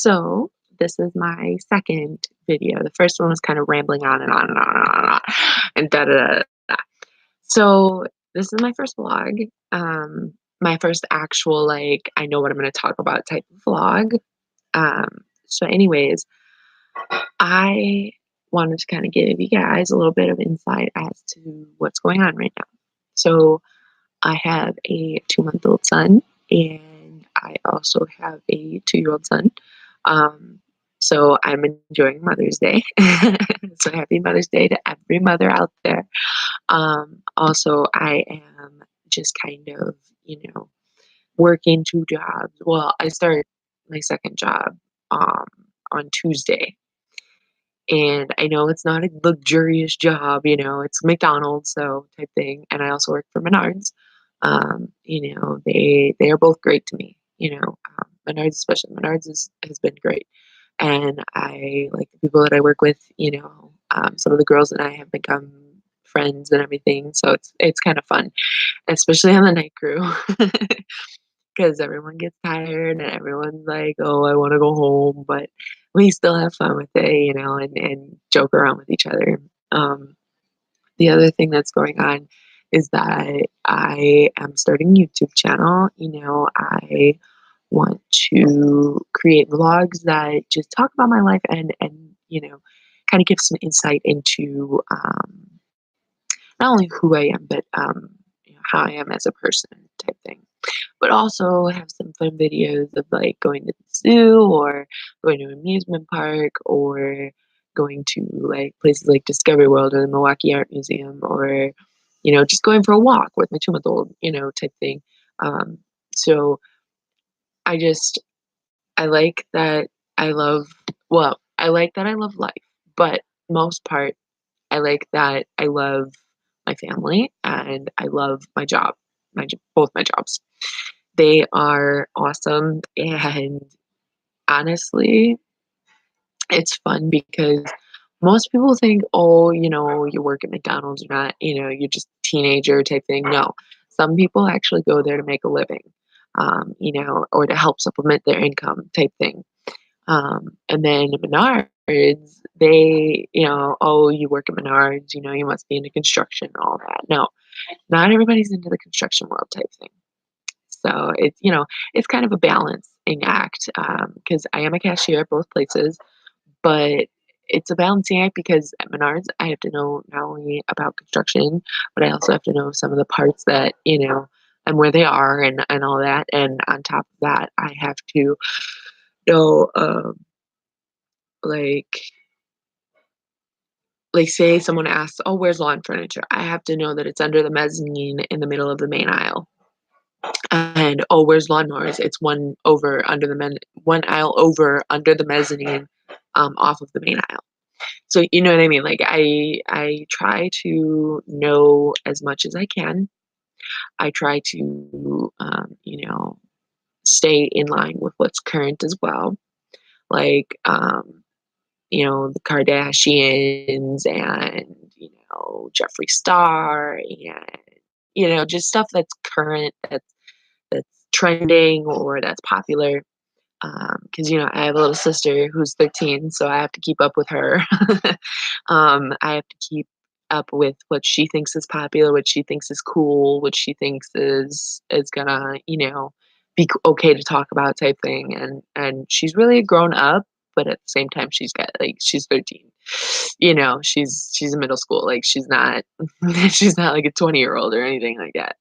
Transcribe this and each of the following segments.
So this is my second video. The first one was kind of rambling on and on and on and on and on and da da da da. So this is my first vlog. My first actual like I know what I'm going to talk about type of vlog. So anyways, I wanted to kind of give you guys a little bit of insight as to what's going on right now. So I have a 2-month-old son, and I also have a 2-year-old son. Um, so I'm enjoying Mother's Day. So happy Mother's Day to every mother out there. Also, I am just kind of, working 2 jobs. Well, I start my second job um, on Tuesday. And I know it's not a luxurious job, it's McDonald's, so type thing. And I also work for Menards. They are both great to me. Menards, especially Menards, has been great, and I like the people that I work with. Some of the girls and I have become friends and everything, so it's kind of fun, especially on the night crew. Because everyone gets tired and everyone's like, "Oh, I wanna go home," but we still have fun with it, and joke around with each other. Um, the other thing that's going on is that I am starting a YouTube channel. I want to create vlogs that just talk about my life and kinda give some insight into, not only who I am, but, how I am as a person type thing, but also have some fun videos of like going to the zoo or going to an amusement park or going to like places like Discovery World or the Milwaukee Art Museum or just going for a walk with my 2-month old type thing. um, so I just I like that I love I like that I love life, but most part I like that I love my family and I love my job, both my jobs. They are awesome, and honestly, it's fun because most people think, "Oh, you work at McDonald's, you're not, you're just a teenager type thing." No, some people actually go there to make a living, or to help supplement their income type thing. And then Menards, they, "Oh, you work at Menards, you must be into construction and all that." No, not everybody's into the construction world type thing. So it's kind of a balancing act, because I am a cashier at both places, but it's a balancing act because at Menards, I have to know not only about construction, but I also have to know some of the parts that, and where they are and all that. And on top of that, I have to know, like, say someone asks, "Oh, where's lawn furniture?" I have to know that it's under the mezzanine in the middle of the main aisle. And, "Oh, where's lawnmowers?" It's one aisle over under the mezzanine, off of the main aisle. So, you know what I mean? Like, I try to know as much as I can. I try to, stay in line with what's current as well. Like, the Kardashians and, Jeffree Star and, just stuff that's current, that's trending or that's popular. Because I have a little sister who's 13, so I have to keep up with her. I have to keep up with what she thinks is popular, what she thinks is cool, what she thinks is gonna, be okay to talk about type thing. And she's really grown up, but at the same time, she's 13. She's in middle school. Like she's not she's not like a 20-year-old or anything like that.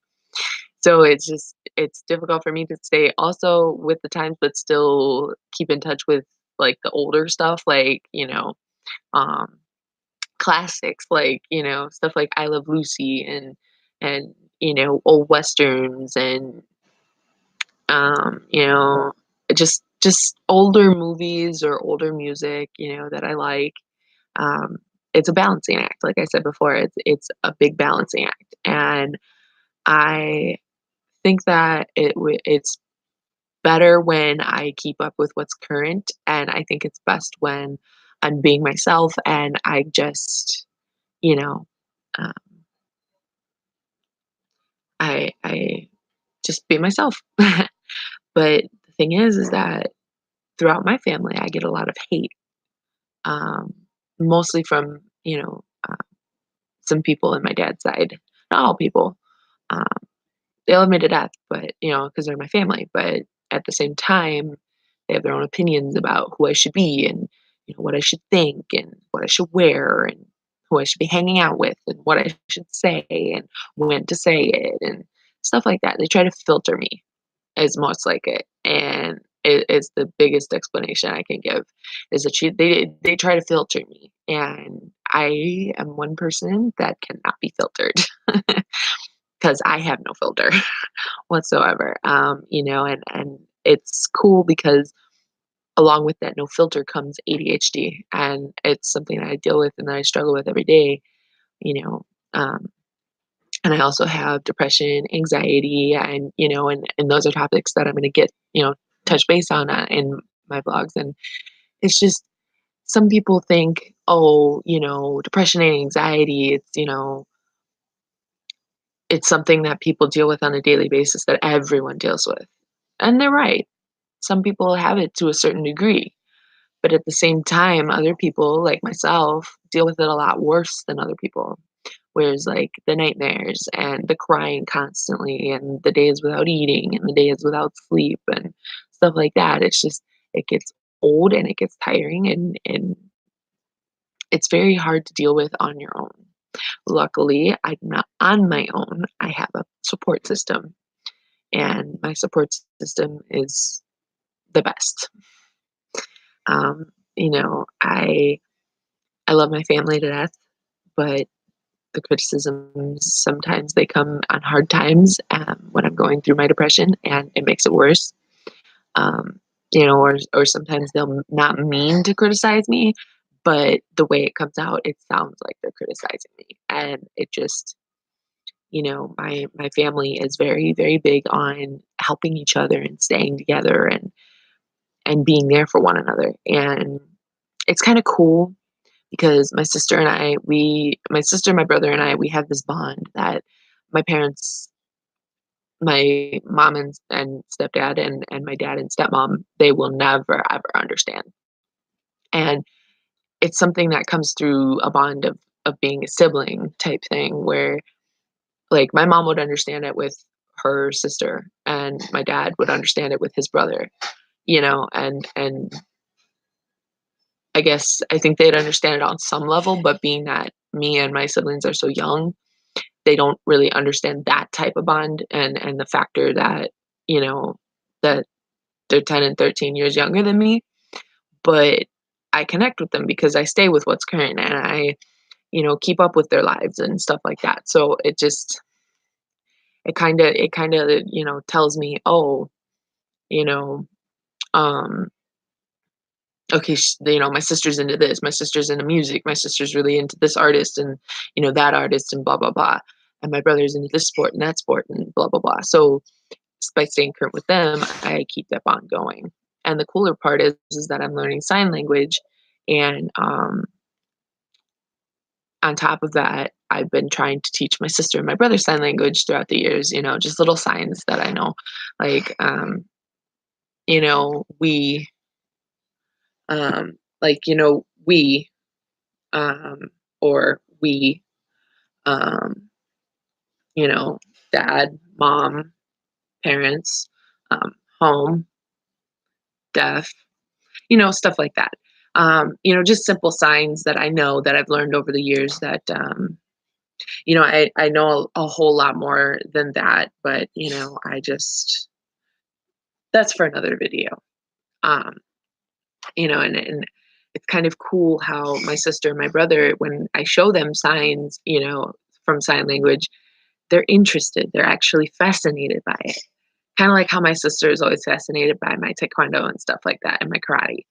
So it's difficult for me to stay also with the times, but still keep in touch with, like, the older stuff, like, um, classics, like, stuff like I Love Lucy and, old westerns and, um, you know, just older movies or older music, that I like. Um, it's a balancing act, like I said before, it's a big balancing act, and I think that it's better when I keep up with what's current, and I think it's best when I'm being myself and I just, you know, um, I just be myself. But the thing is that throughout my family, I get a lot of hate, um, mostly from, some people in my dad's side. Not all people. Um, they love me to death, but, because they're my family. But at the same time, they have their own opinions about who I should be and, what I should think and what I should wear and who I should be hanging out with and what I should say and when to say it and stuff like that. They try to filter me is most like it, and it is the biggest explanation I can give is that they try to filter me, and I am one person that cannot be filtered because I have no filter whatsoever. And it's cool because along with that no filter comes ADHD, and it's something that I deal with and that I struggle with every day. You know, um, and I also have depression, anxiety, and those are topics that I'm going to get touch base on in my vlogs. And it's just some people think, oh, depression and anxiety, it's something that people deal with on a daily basis that everyone deals with, and they're right. Some people have it to a certain degree, but at the same time, other people like myself deal with it a lot worse than other people. Whereas, like, the nightmares and the crying constantly and the days without eating and the days without sleep and stuff like that, it's just it gets old and it gets tiring, and it's very hard to deal with on your own. Luckily, I'm not on my own. I have a support system, and my support system is the best. Um, I love my family to death, but the criticisms sometimes they come on hard times when I'm going through my depression, and it makes it worse. Um, or sometimes they'll not mean to criticize me, but the way it comes out, it sounds like they're criticizing me, and it just my family is very very big on helping each other and staying together and being there for one another, and it's kind of cool because my sister, my brother, and I, we have this bond that my parents, my mom and stepdad, and my dad and stepmom, they will never ever understand. And it's something that comes through a bond of being a sibling type thing where like my mom would understand it with her sister and my dad would understand it with his brother, and I guess I think they'd understand it on some level, but being that me and my siblings are so young, they don't really understand that type of bond and the factor that, you know, that they're 10 and 13 years younger than me, but I connect with them because I stay with what's current and I, keep up with their lives and stuff like that. So it kind of, tells me, oh, you know, um okay, my sister's into this, my sister's into music, my sister's really into this artist and, that artist and blah, blah, blah. And my brother's into this sport and that sport and blah, blah, blah. So by staying current with them, I keep that bond going. And the cooler part is that I'm learning sign language. And on top of that, I've been trying to teach my sister and my brother sign language throughout the years, just little signs that I know. Like, we, we, um, or we, um, you know, dad, mom, parents, um, home, deaf, stuff like that. Just simple signs that I know that I've learned over the years that, I know a whole lot more than that, but, that's for another video. Um, and it's kind of cool how my sister and my brother, when I show them signs, from sign language, they're interested. They're actually fascinated by it. Kind of like how my sister is always fascinated by my taekwondo and stuff like that and my karate.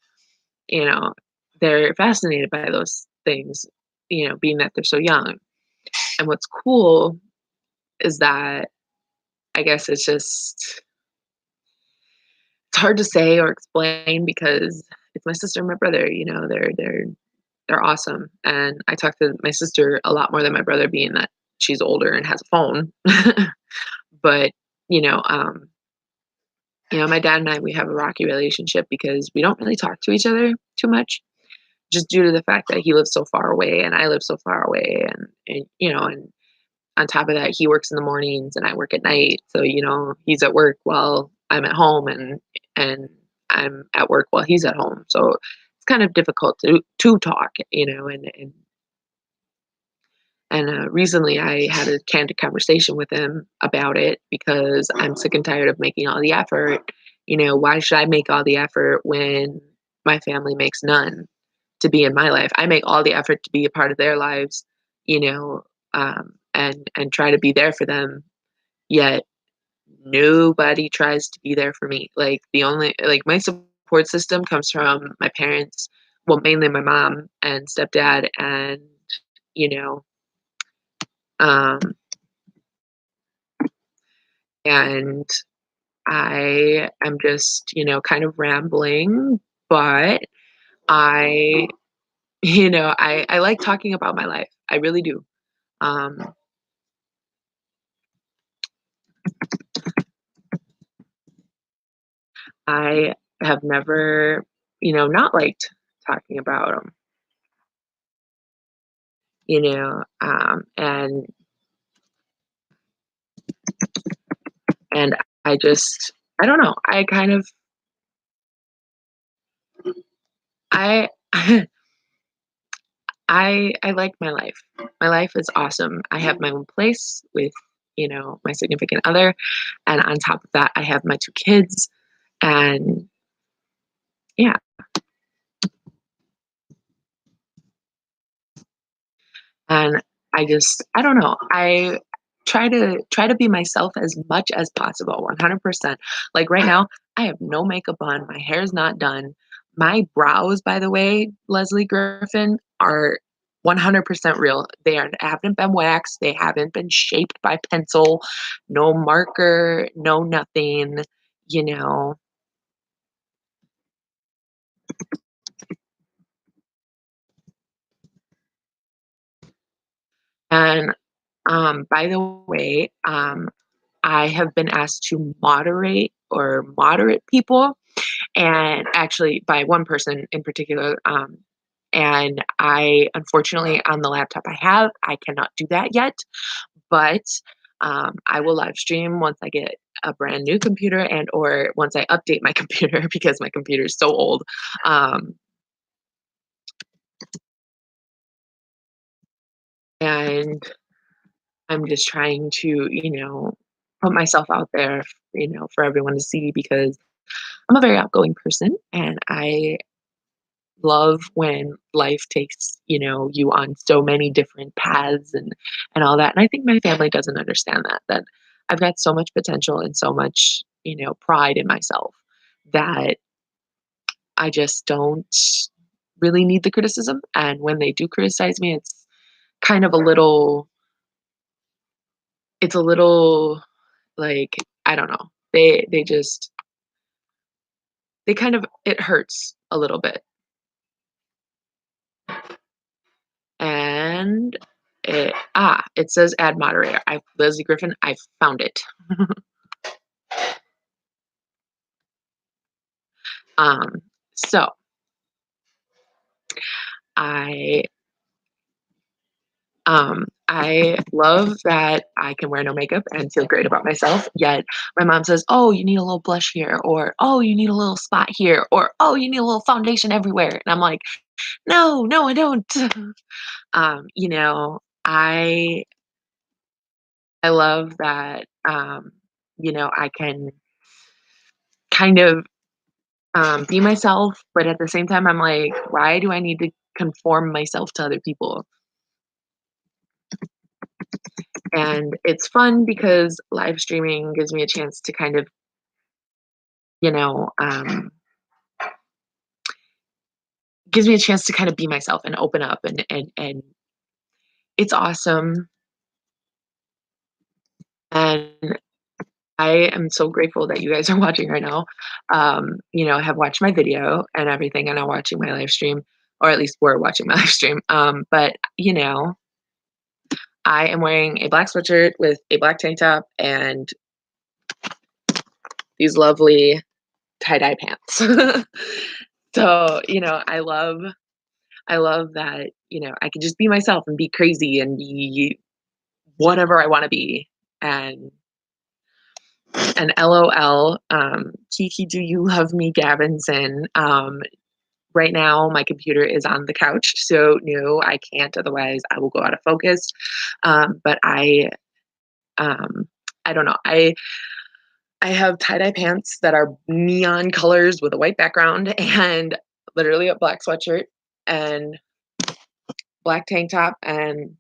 You know, they're fascinated by those things, being that they're so young. And what's cool is that I guess it's hard to say or explain because it's my sister and my brother, they're awesome. And I talk to my sister a lot more than my brother being that she's older and has a phone. But, you know, um My dad and I, we have a rocky relationship because we don't really talk to each other too much, just due to the fact that he lives so far away and I live so far away, and on top of that, he works in the mornings and I work at night. So, he's at work while I'm at home, and I'm at work while he's at home. So it's kind of difficult to talk, and recently I had a candid conversation with him about it because I'm sick and tired of making all the effort. Why should I make all the effort when my family makes none to be in my life? I make all the effort to be a part of their lives, and try to be there for them. Yet nobody tries to be there for me. Like the only like my support system comes from my parents, well, mainly my mom and stepdad, and you know, um, and I am just, kind of rambling, but I, I like talking about my life. I really do. Um, I have never, not liked talking about them, and I just, I don't know. I kind of, I, I like my life. My life is awesome. I have my own place with, my significant other, and on top of that, I have my 2 kids, and yeah, and I don't know. I try to be myself as much as possible, 100%. Like right now, I have no makeup on, my hair's not done. My brows, by the way, Leslie Griffin, are 100% real. Haven't been waxed, they haven't been shaped by pencil, no marker, no nothing, you know. And by the way, I have been asked to moderate people, and actually by one person in particular. And I, unfortunately, on the laptop I cannot do that yet, but I will live stream once I get a brand new computer and or once I update my computer because my computer is so old. Um, and I'm just trying to, put myself out there, for everyone to see because I'm a very outgoing person and I love when life takes, you on so many different paths and all that. And I think my family doesn't understand that I've got so much potential and so much, pride in myself that I just don't really need the criticism. And when they do criticize me, kind of a little it's a little like, I don't know. They kind of it hurts a little bit. And it says add moderator. Leslie Griffin, I found it. Um, so I I love that I can wear no makeup and feel great about myself. Yet my mom says, "Oh, you need a little blush here," or "Oh, you need a little spot here," or "Oh, you need a little foundation everywhere." And I'm like, "No, no, I don't." I love that. I can kind of be myself, but at the same time, I'm like, why do I need to conform myself to other people? And it's fun because live streaming gives me a chance to kind of, you know, um, gives me a chance to kind of be myself and open up, and it's awesome. And I am so grateful that you guys are watching right now. Have watched my video and everything, and are watching my live stream, or at least were watching my live stream. But I am wearing a black sweatshirt with a black tank top and these lovely tie-dye pants. So, I love that, I can just be myself and be crazy and be whatever I wanna be, and LOL, Kiki, do you love me, Gavinson? Right now, my computer is on the couch, so no, I can't, otherwise I will go out of focus. But um, I don't know. I have tie-dye pants that are neon colors with a white background and literally a black sweatshirt and black tank top, and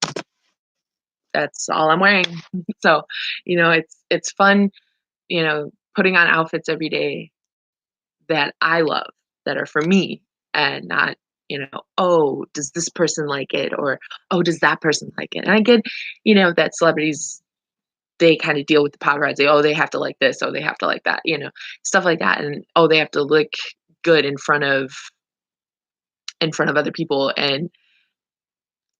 that's all I'm wearing. So, it's fun, putting on outfits every day that I love, that are for me, and not, "Oh, does this person like it?" or, "Oh, does that person like it?" And I get, that celebrities, they kinda deal with the paparazzi, "Oh, they have to like this. Oh, they have to like that," stuff like that, and, "Oh, they have to look good in front of other people," and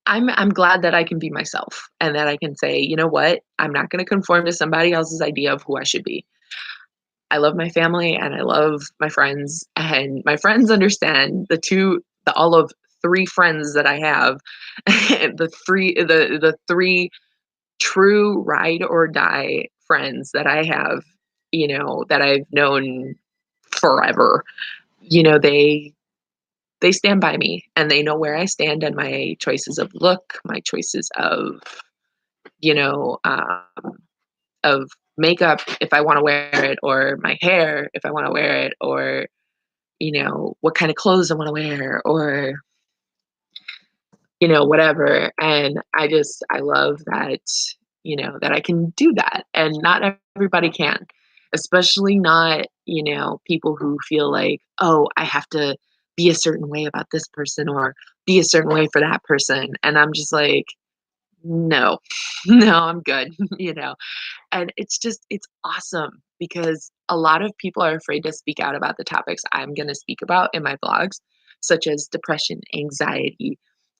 I'm glad that I can be myself and that I can say, "You know what? I'm not gonna conform to somebody else's idea of who I should be." I love my family and I love my friends, and my friends understand the all of 3 friends that I have, the 3 true ride or die friends that I have, that I've known forever. They stand by me and they know where I stand and my choices of look, my choices you know, um, of makeup if I wanna wear it, or my hair if I wanna wear it, or, what kind of clothes I wanna wear, or, whatever. And I love that, that I can do that. And not everybody can, especially not, people who feel like, oh, I have to be a certain way about this person or be a certain way for that person. And I'm just like, no, no, I'm good, And it's awesome because a lot of people are afraid to speak out about the topics I'm going to speak about in my vlogs, such as depression, anxiety,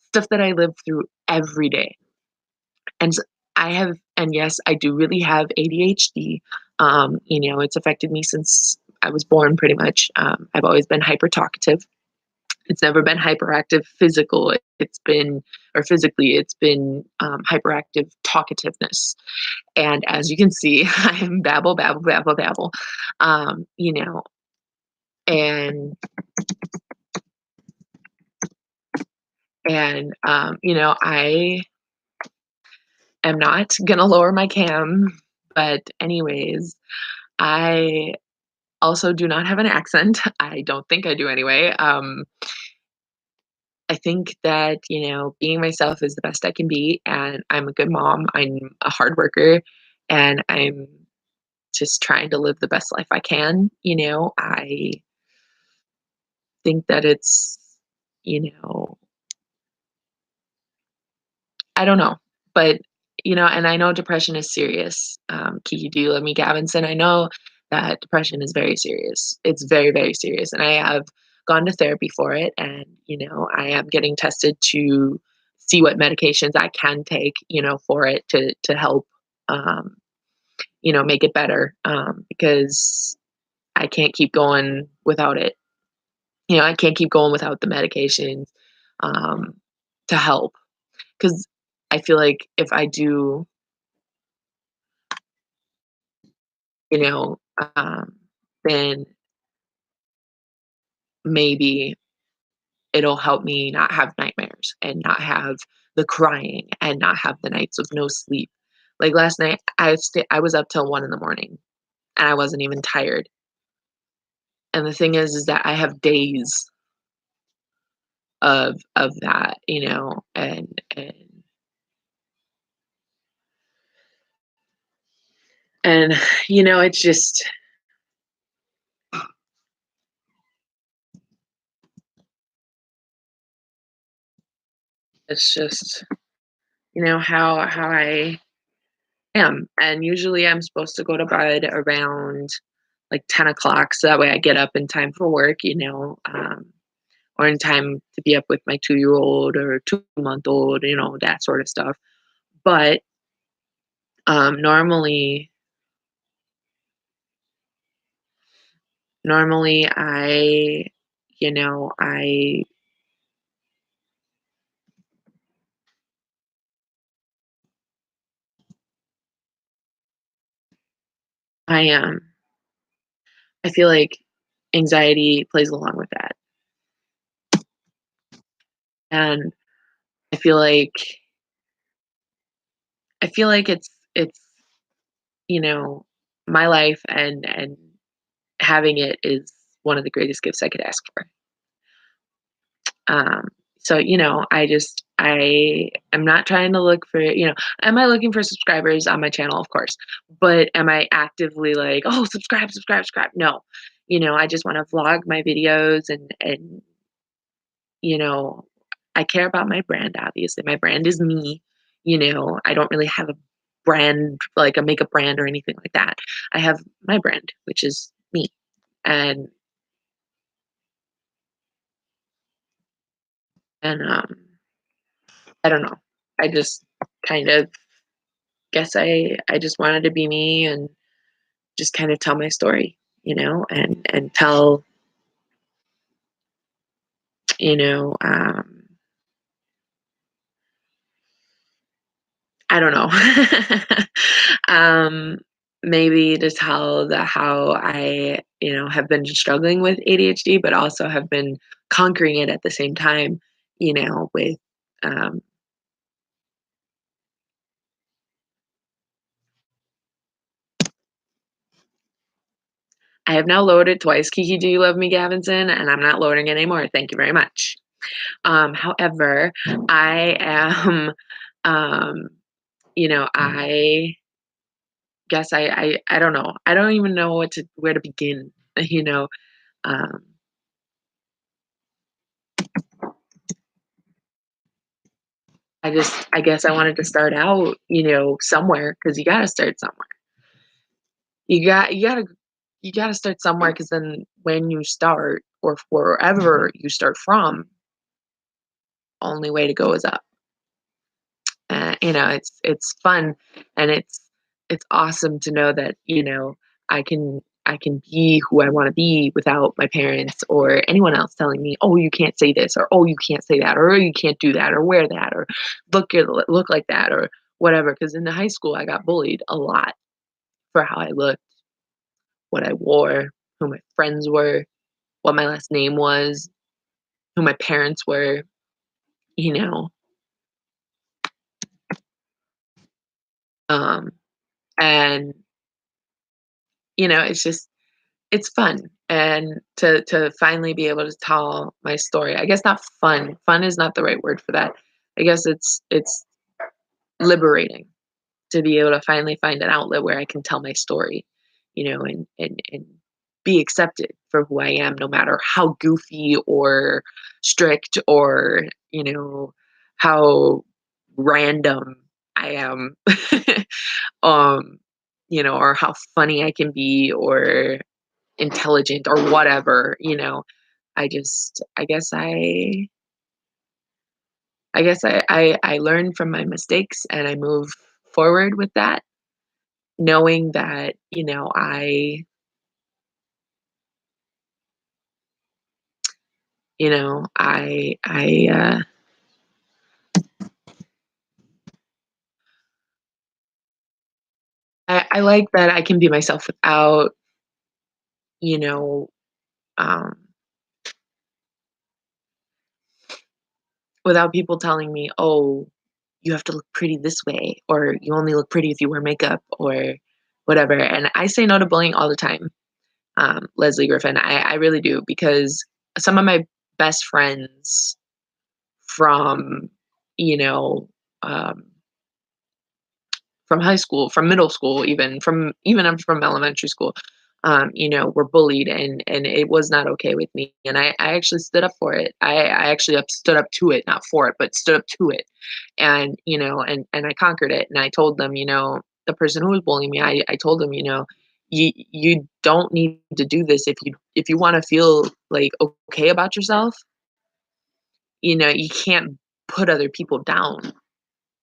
stuff that I live through every day. And and yes, I do really have ADHD. It's affected me since I was born pretty much. I've always been hyper talkative. It's never been hyperactive physical. Physically, it's been hyperactive talkativeness. And as you can see, I'm babble, babble, babble, babble. Um, you know, and I am not gonna lower my cam, but anyways, I also do not have an accent. I don't think I do anyway. I think that, being myself is the best I can be, and I'm a good mom. I'm a hard worker, and I'm just trying to live the best life I can. I think that you know, I don't know, but and I know depression is serious. Kiki, do you love me, Gavinson? I know that depression is very serious. It's very, very serious, and I have gone to therapy for it, and I am getting tested to see what medications I can take, for it to help, um, make it better, because I can't keep going without it. I can't keep going without the medications, um, to help. Because I feel like if I do, you know, um, then maybe it'll help me not have nightmares and not have the crying and not have the nights of no sleep. Like last night, I was up till 1 in the morning and I wasn't even tired. And the thing is that I have days of that, and it's just how I am. And usually I'm supposed to go to bed around like 10 o'clock. So that way I get up in time for work, or in time to be up with my 2-year old or 2-month old, that sort of stuff. But normally Normally, you know, I I feel like anxiety plays along with that, and I feel like it's you know my life, and having it is one of the greatest gifts I could ask for. Um, so, I am not trying to look for, am I looking for subscribers on my channel? Of course. But am I actively like, oh, subscribe, subscribe, subscribe? No. I just want to vlog my videos, and, you know, I care about my brand, obviously. My brand is me. I don't really have a brand, like a makeup brand or anything like that. I have my brand, which is me. And, and I don't know. I just kind of guess I just wanted to be me and just kind of tell my story, and tell, you know, um, I don't know, um, maybe to tell the how I, have been struggling with ADHD, but also have been conquering it at the same time, with, um, I have now loaded twice Kiki Do You Love Me Gavinson, and I'm not loading it anymore. Thank you very much. However, I am, um, I guess I don't know. I don't even know where to begin. You know, um, I guess I wanted to start out, somewhere, because you got to start somewhere. You got to start somewhere, because then when you start, or wherever you start from, only way to go is up. It's fun, and it's awesome to know that, I can be who I want to be without my parents or anyone else telling me, oh, you can't say this, or oh, you can't say that, or oh, you can't do that, or wear that, or look like that, or whatever. Because in the high school, I got bullied a lot for how I looked, what I wore, who my friends were, what my last name was, who my parents were, you know. Um, and it's just it's fun, and to finally be able to tell my story. I guess not fun. Fun is not the right word for that. I guess it's liberating to be able to finally find an outlet where I can tell my story, and be accepted for who I am, no matter how goofy or strict, or how random I am, um, or how funny I can be, or intelligent, or whatever. I guess I learn from my mistakes, and I move forward with that, knowing that, I like that I can be myself you know um without people telling me, oh, you have to look pretty this way, or you only look pretty if you wear makeup, or whatever. And I say no to bullying all the time. Leslie Griffin, I really do, because some of my best friends from, you know, um, from high school, from middle school, even from elementary school, were bullied, and it was not okay with me. And I actually stood up for it. I actually stood up to it, not for it, but stood up to it. And, and I conquered it. And I told them, the person who was bullying me, I told them, you don't need to do this. If you want to feel like okay about yourself, you can't put other people down.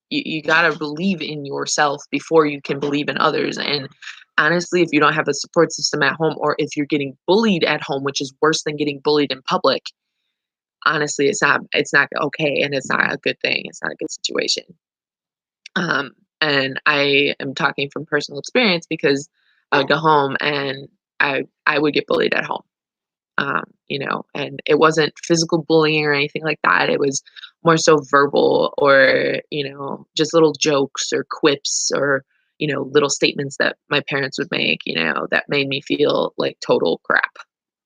You got to believe in yourself before you can believe in others. And honestly, if you don't have a support system at home, or if you're getting bullied at home, which is worse than getting bullied in public, honestly, it's not okay, and it's not a good thing. It's not a good situation. And I am talking from personal experience because I would go home and I would get bullied at home. And it wasn't physical bullying or anything like that. It was more so verbal, or, just little jokes or quips, or, little statements that my parents would make, that made me feel like total crap.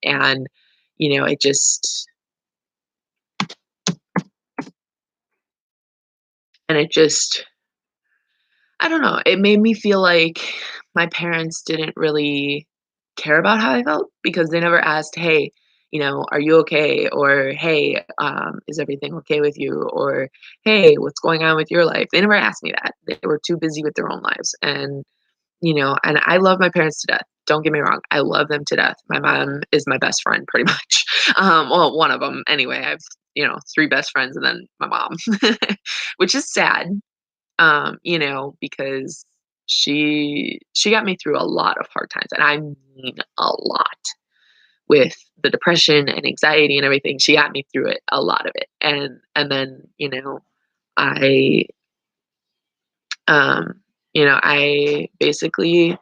And, it just, and it just, I don't know, it made me feel like my parents didn't really care about how I felt, because they never asked, "Hey, are you okay?" Or, "Hey, is everything okay with you?" Or, "Hey, what's going on with your life?" They never asked me that. They were too busy with their own lives. And I love my parents to death. Don't get me wrong. I love them to death. My mom is my best friend pretty much. Well, one of them anyway. I have, three best friends and then my mom, which is sad, because she got me through a lot of hard times, and I mean a lot, with the depression and anxiety and everything. She got me through it, a lot of it, and then I um I basically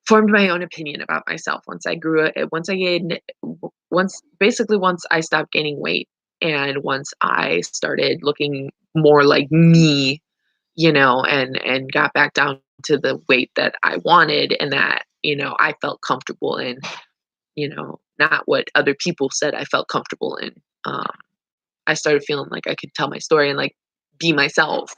formed my own opinion about myself once I grew it. Once I stopped gaining weight, and once I started looking more like me, and got back down to the weight that I wanted, and that, I felt comfortable in, not what other people said I felt comfortable in. Um, I started feeling like I could tell my story and, like, be myself.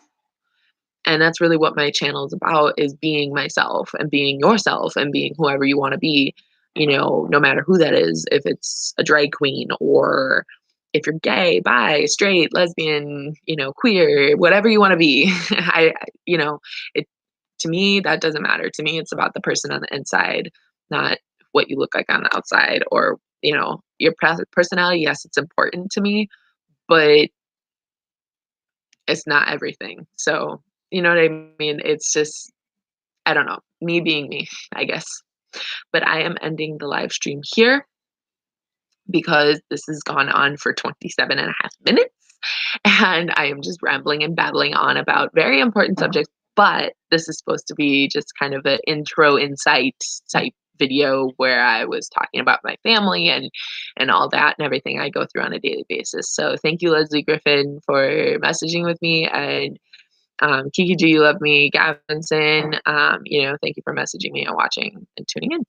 And that's really what my channel is about, is being myself and being yourself and being whoever you want to be, no matter who that is, if it's a drag queen, or if you're gay, bi, straight, lesbian, queer, whatever you want to be. It, to me, that doesn't matter. To me, it's about the person on the inside, not what you look like on the outside, or, your personality. Yes, it's important to me, but it's not everything. So, you know what I mean? It's just, I don't know, me being me, I guess. But I am ending the live stream here, because this has gone on for 27 and a half minutes. And I am just rambling and babbling on about very important subjects. But this is supposed to be just kind of an intro insight type video, where I was talking about my family and all that and everything I go through on a daily basis. So thank you, Leslie Griffin, for messaging with me. And Kiki, do you love me? Gavinson, thank you for messaging me and watching and tuning in.